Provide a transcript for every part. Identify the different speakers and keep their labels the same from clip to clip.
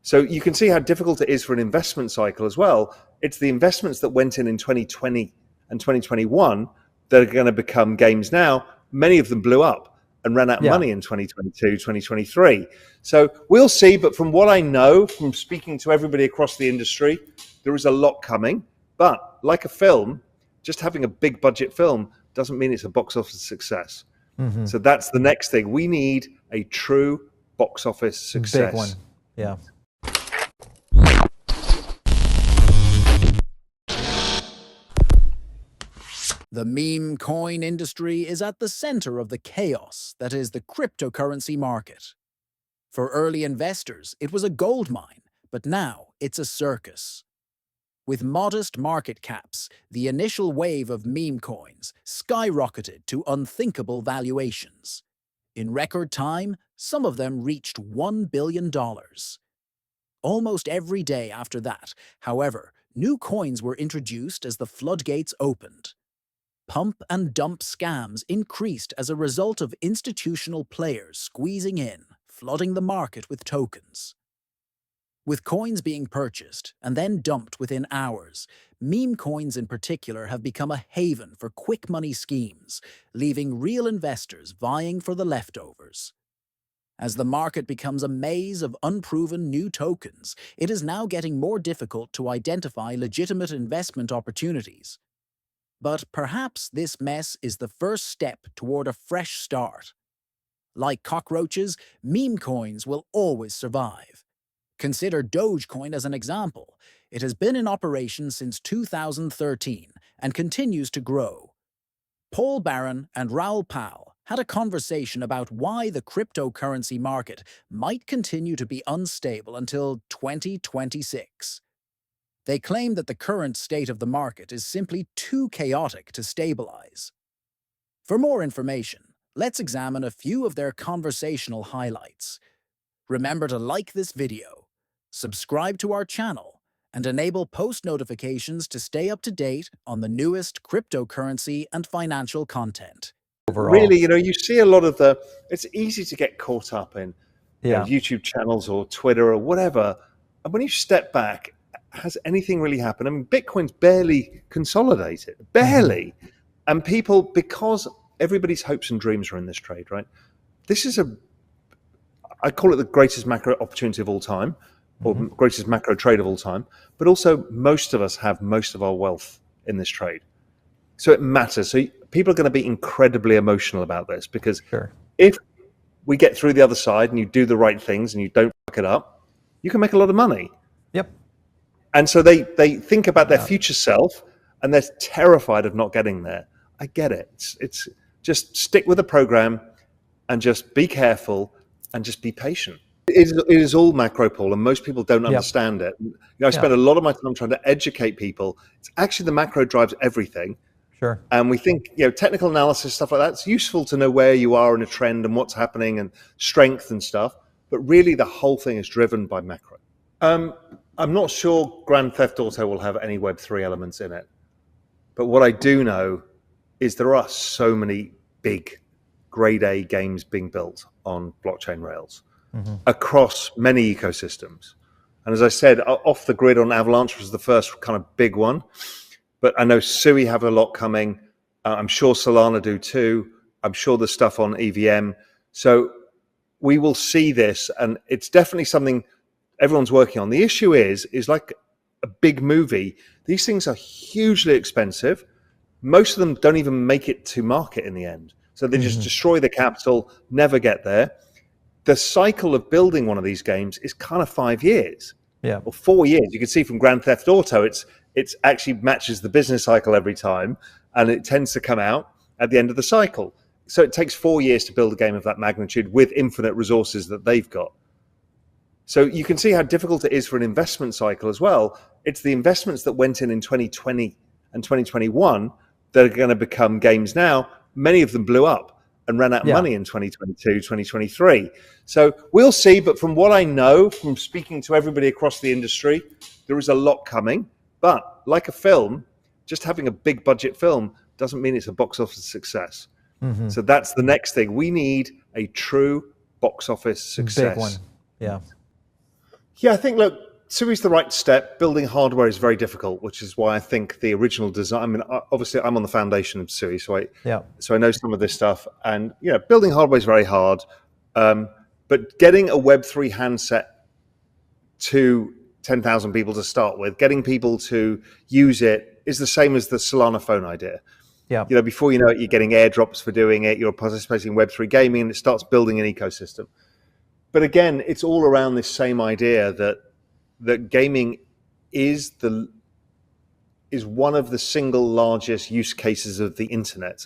Speaker 1: So you can see how difficult it is for an investment cycle as well. It's the investments that went in 2020 and 2021 that are going to become games now. Many of them blew up and ran out of money in 2022, 2023. So we'll see. But from what I know, from speaking to everybody across the industry, there is a lot coming. But like a film, just having a big budget film doesn't mean it's a box office success.
Speaker 2: Mm-hmm.
Speaker 1: So that's the next thing. We need a true box office success.
Speaker 2: Big one. Yeah.
Speaker 3: The meme coin industry is at the center of the chaos that is the cryptocurrency market. For early investors, it was a gold mine, but now it's a circus. With modest market caps, the initial wave of meme coins skyrocketed to unthinkable valuations. In record time, some of them reached $1 billion. Almost every day after that, however, new coins were introduced as the floodgates opened. Pump and dump scams increased as a result of institutional players squeezing in, flooding the market with tokens. With coins being purchased and then dumped within hours, meme coins in particular have become a haven for quick money schemes, leaving real investors vying for the leftovers. As the market becomes a maze of unproven new tokens, it is now getting more difficult to identify legitimate investment opportunities. But perhaps this mess is the first step toward a fresh start. Like cockroaches, meme coins will always survive. Consider Dogecoin as an example. It has been in operation since 2013 and continues to grow. Paul Barron and Raoul Pal had a conversation about why the cryptocurrency market might continue to be unstable until 2026. They claim that the current state of the market is simply too chaotic to stabilize. For more information, let's examine a few of their conversational highlights. Remember to like this video, subscribe to our channel, and enable post notifications to stay up to date on the newest cryptocurrency and financial content.
Speaker 2: Overall.
Speaker 1: Really, you see a lot of it's easy to get caught up in YouTube channels or Twitter or whatever. And when you step back, has anything really happened? I mean, Bitcoin's barely consolidated, barely. Mm-hmm. And people, because everybody's hopes and dreams are in this trade, right? This is I call it the greatest macro opportunity of all time, or greatest macro trade of all time. But also, most of us have most of our wealth in this trade. So it matters. So people are going to be incredibly emotional about this because if we get through the other side and you do the right things and you don't fuck it up, you can make a lot of money.
Speaker 2: Yep.
Speaker 1: And so they think about their future self and they're terrified of not getting there. I get it. It's just stick with the program and just be careful and just be patient. It is all macro, Paul, and most people don't understand it. I spend a lot of my time trying to educate people. It's actually the macro drives everything.
Speaker 2: Sure.
Speaker 1: And we think, technical analysis, stuff like that, it's useful to know where you are in a trend and what's happening and strength and stuff. But really, the whole thing is driven by macro. I'm not sure Grand Theft Auto will have any Web3 elements in it. But what I do know is there are so many big grade A games being built on blockchain rails across many ecosystems. And as I said, Off the Grid on Avalanche was the first kind of big one. But I know Sui have a lot coming. I'm sure Solana do too. I'm sure there's stuff on EVM. So we will see this, and it's definitely something everyone's working on. The issue is like a big movie. These things are hugely expensive. Most of them don't even make it to market in the end. So they just destroy the capital, never get there. The cycle of building one of these games is kind of 5 years.
Speaker 2: Yeah.
Speaker 1: Or 4 years. You can see from Grand Theft Auto, it's actually matches the business cycle every time, and it tends to come out at the end of the cycle. So it takes 4 years to build a game of that magnitude with infinite resources that they've got. So you can see how difficult it is for an investment cycle as well. It's the investments that went in 2020 and 2021 that are going to become games now. Many of them blew up and ran out of money in 2022, 2023. So we'll see. But from what I know, from speaking to everybody across the industry, there is a lot coming. But like a film, just having a big budget film doesn't mean it's a box office success. So that's the next thing. We need a true box office success.
Speaker 2: Big one. Yeah.
Speaker 1: Yeah, I think, look, Sui's the right step. Building hardware is very difficult, which is why I think the original design, I mean, obviously I'm on the foundation of Sui, so I know some of this stuff. And, building hardware is very hard. But getting a Web3 handset to 10,000 people to start with, getting people to use it is the same as the Solana phone idea.
Speaker 2: Yeah.
Speaker 1: Before you know it, you're getting airdrops for doing it. You're participating in Web3 gaming, and it starts building an ecosystem. But again, it's all around this same idea that gaming is one of the single largest use cases of the internet.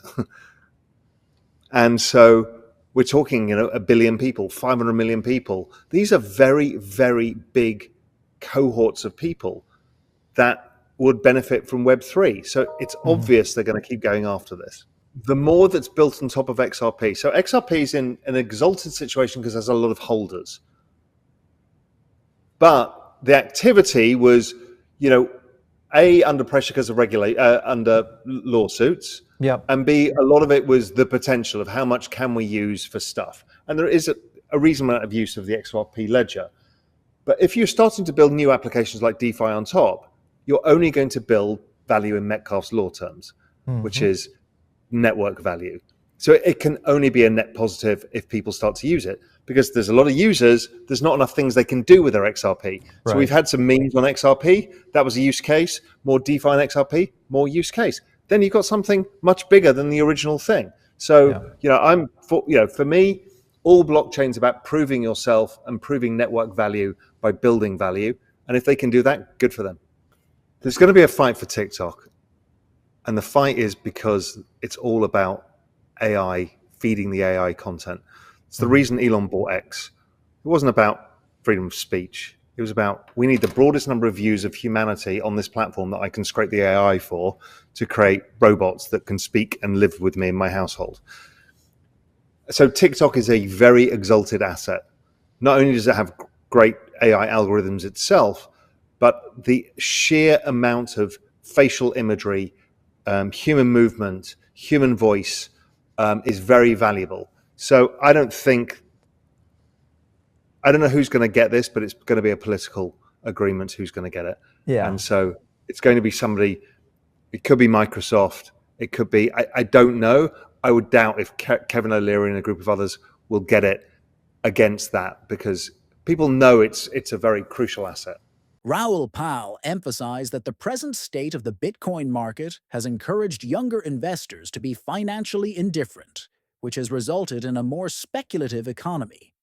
Speaker 1: And so we're talking, 1 billion people, 500 million people. These are very, very big cohorts of people that would benefit from Web3. So it's obvious they're going to keep going after this. The more that's built on top of XRP. So XRP is in an exalted situation because there's a lot of holders. But the activity was, A, under pressure because of under lawsuits.
Speaker 2: Yep.
Speaker 1: And B, a lot of it was the potential of how much can we use for stuff. And there is a reasonable amount of use of the XRP ledger. But if you're starting to build new applications like DeFi on top, you're only going to build value in Metcalfe's law terms, which is network value. So it can only be a net positive if people start to use it, because there's a lot of users, there's not enough things they can do with their XRP. So we've had some memes on XRP, that was a use case, more DeFi on XRP, more use case. Then you've got something much bigger than the original thing. So, for me, all blockchains about proving yourself and proving network value by building value. And if they can do that, good for them. There's going to be a fight for TikTok. And the fight is because it's all about AI, feeding the AI content. It's the reason Elon bought X. It wasn't about freedom of speech. It was about, we need the broadest number of views of humanity on this platform that I can scrape the AI for to create robots that can speak and live with me in my household. So TikTok is a very exalted asset. Not only does it have great AI algorithms itself, but the sheer amount of facial imagery, human movement, human voice is very valuable. So I don't know who's going to get this, but it's going to be a political agreement who's going to get it.
Speaker 2: Yeah.
Speaker 1: And so it's going to be somebody, it could be Microsoft, it could be, I don't know. I would doubt if Kevin O'Leary and a group of others will get it against that, because people know it's a very crucial asset.
Speaker 3: Raoul Pal emphasized that the present state of the Bitcoin market has encouraged younger investors to be financially indifferent, which has resulted in a more speculative economy.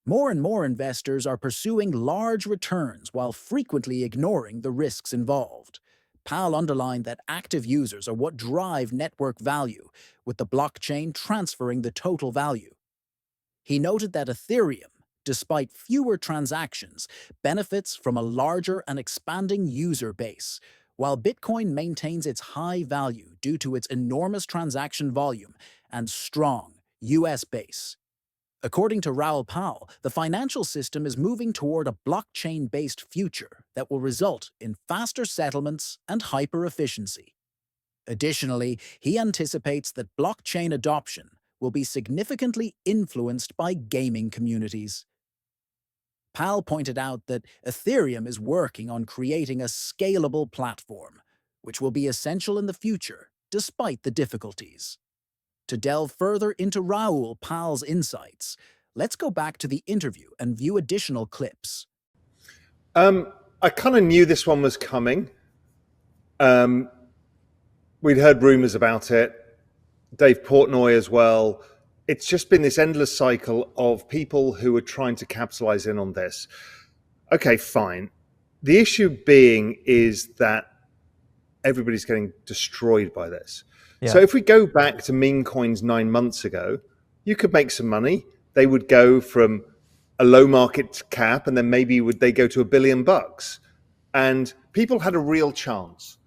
Speaker 3: More and more investors are pursuing large returns while frequently ignoring the risks involved. Pal underlined that active users are what drive network value, with the blockchain transferring the total value. He noted that Ethereum, despite fewer transactions, benefits from a larger and expanding user base, while Bitcoin maintains its high value due to its enormous transaction volume and strong US base. According to Raoul Pal, the financial system is moving toward a blockchain-based future that will result in faster settlements and hyper-efficiency. Additionally, he anticipates that blockchain adoption will be significantly influenced by gaming communities. Pal pointed out that Ethereum is working on creating a scalable platform, which will be essential in the future, despite the difficulties. To delve further into Raoul Pal's insights, let's go back to the interview and view additional clips.
Speaker 1: I kind of knew this one was coming. We'd heard rumors about it. Dave Portnoy as well. It's just been this endless cycle of people who are trying to capitalize in on this. Okay, fine. The issue being is that everybody's getting destroyed by this. Yeah. So if we go back to meme coins 9 months ago, you could make some money. They would go from a low market cap, and then maybe they go to $1 billion. And people had a real chance.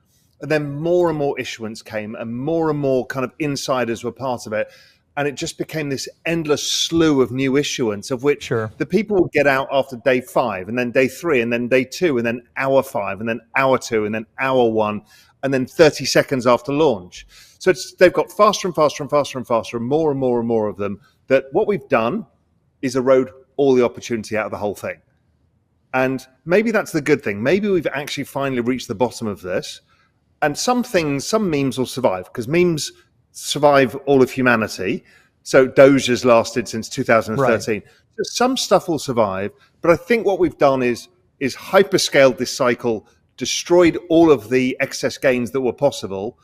Speaker 1: And then more and more issuance came, and more kind of insiders were part of it. And it just became this endless slew of new issuance, of which the people would get out after day 5, and then day 3, and then day 2, and then hour 5, and then hour 2, and then hour 1, and then 30 seconds after launch. So they've got faster and faster and faster and faster, and more and more of them, that what we've done is erode all the opportunity out of the whole thing. And maybe that's the good thing. Maybe we've actually finally reached the bottom of this. And some memes will survive because memes survive all of humanity. So Doge has lasted since 2013.
Speaker 2: Right.
Speaker 1: So some stuff will survive. But I think what we've done is hyperscaled this cycle, destroyed all of the excess gains that were possible.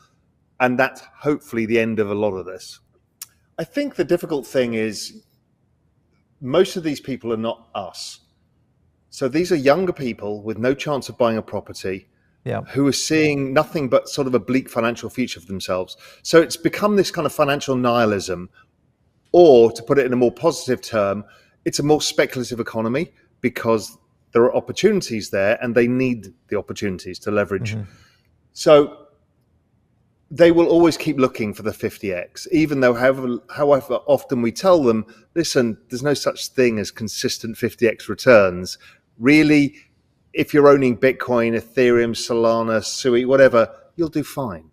Speaker 1: And that's hopefully the end of a lot of this. I think the difficult thing is most of these people are not us. So these are younger people with no chance of buying a property,
Speaker 2: Yeah.
Speaker 1: who are seeing nothing but sort of a bleak financial future for themselves. So it's become this kind of financial nihilism, or to put it in a more positive term, it's a more speculative economy because there are opportunities there and they need the opportunities to leverage. So they will always keep looking for the 50x, even though however often we tell them, listen, there's no such thing as consistent 50x returns. Really, if you're owning Bitcoin, Ethereum, Solana, Sui, whatever, you'll do fine.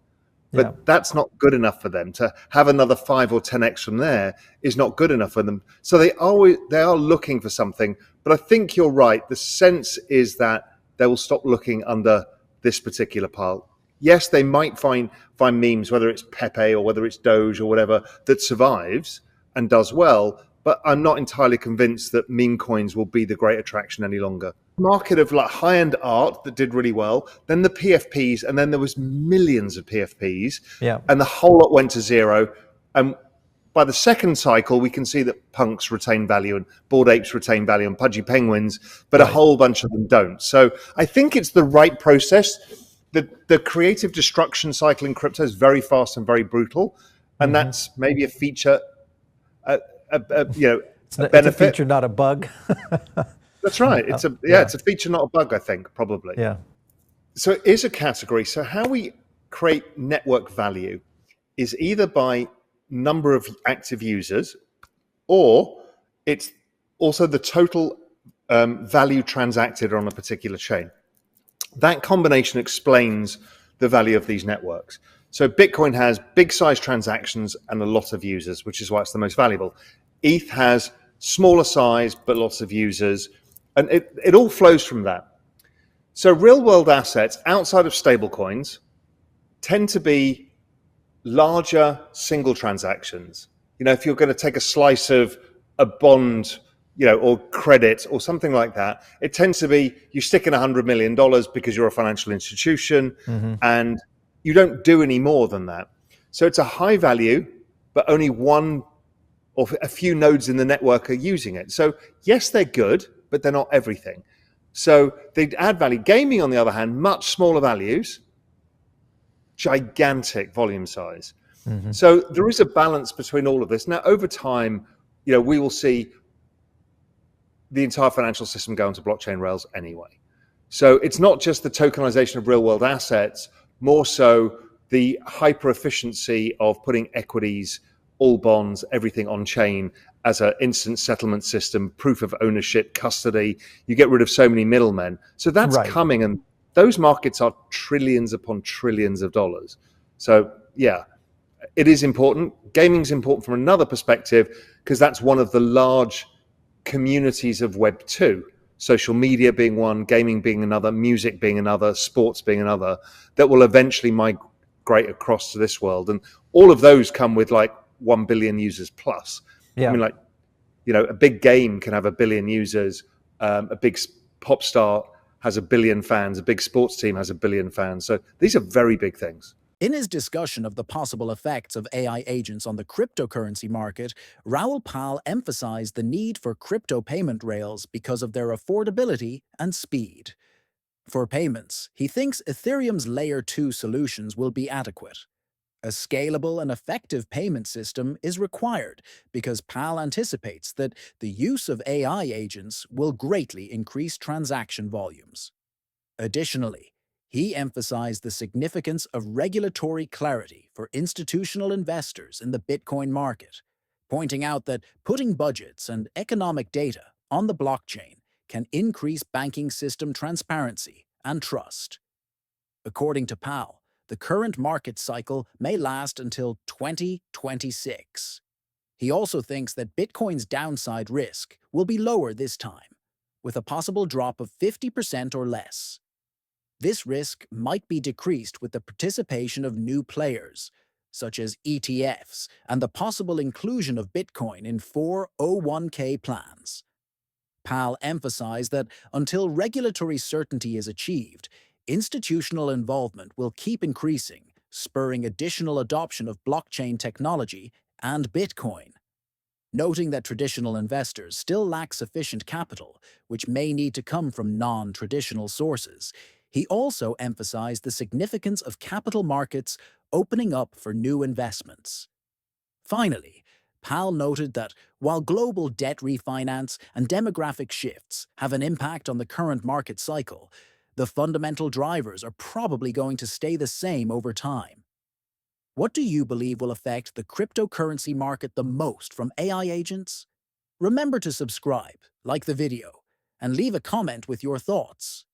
Speaker 1: But that's not good enough for them. To have another 5 or 10x from there is not good enough for them. So they are looking for something. But I think you're right. The sense is that they will stop looking under this particular pile. Yes, they might find memes, whether it's Pepe or whether it's Doge or whatever, that survives and does well. But I'm not entirely convinced that meme coins will be the great attraction any longer. Market of like high-end art that did really well, then the PFPs, and then there was millions of PFPs, and the whole lot went to zero. And by the second cycle, we can see that punks retain value and Bored Apes retain value and Pudgy Penguins, but a whole bunch of them don't. So I think it's the right process. The creative destruction cycle in crypto is very fast and very brutal, and that's maybe a feature, a benefit.
Speaker 2: It's a feature, not a bug.
Speaker 1: That's right. It's a feature, not a bug, I think, probably.
Speaker 2: Yeah.
Speaker 1: So it is a category. So how we create network value is either by number of active users, or it's also the total value transacted on a particular chain. That combination explains the value of these networks. So Bitcoin has big size transactions and a lot of users, which is why it's the most valuable. ETH has smaller size, but lots of users. And it all flows from that. So real world assets outside of stablecoins tend to be larger single transactions. If you're going to take a slice of a bond, or credit or something like that, it tends to be you stick in $100 million because you're a financial institution and you don't do any more than that. So it's a high value, but only one or a few nodes in the network are using it. So yes, they're good, but they're not everything. So they add value. Gaming, on the other hand, much smaller values, gigantic volume size. So there is a balance between all of this. Now, over time, we will see the entire financial system go onto blockchain rails anyway. So it's not just the tokenization of real world assets, more so the hyper efficiency of putting equities, all bonds, everything on chain as an instant settlement system, proof of ownership, custody. You get rid of so many middlemen. So that's coming, and those markets are trillions upon trillions of dollars. So yeah, it is important. Gaming's important from another perspective because that's one of the large communities of Web 2, social media being one, gaming being another, music being another, sports being another, that will eventually migrate across to this world. And all of those come with like 1 billion users plus. I mean, a big game can have 1 billion users. A big pop star has 1 billion fans. A big sports team has 1 billion fans. So these are very big things.
Speaker 3: In his discussion of the possible effects of AI agents on the cryptocurrency market, Raoul Pal emphasized the need for crypto payment rails because of their affordability and speed. For payments, he thinks Ethereum's Layer 2 solutions will be adequate. A scalable and effective payment system is required because Pal anticipates that the use of AI agents will greatly increase transaction volumes. Additionally, he emphasized the significance of regulatory clarity for institutional investors in the Bitcoin market, pointing out that putting budgets and economic data on the blockchain can increase banking system transparency and trust. According to Pal, the current market cycle may last until 2026. He also thinks that Bitcoin's downside risk will be lower this time, with a possible drop of 50% or less. This risk might be decreased with the participation of new players, such as ETFs, and the possible inclusion of Bitcoin in 401k plans. Pal emphasized that until regulatory certainty is achieved, institutional involvement will keep increasing, spurring additional adoption of blockchain technology and Bitcoin. Noting that traditional investors still lack sufficient capital, which may need to come from non-traditional sources, he also emphasized the significance of capital markets opening up for new investments. Finally, Pal noted that while global debt refinance and demographic shifts have an impact on the current market cycle, the fundamental drivers are probably going to stay the same over time. What do you believe will affect the cryptocurrency market the most from AI agents? Remember to subscribe, like the video, and leave a comment with your thoughts.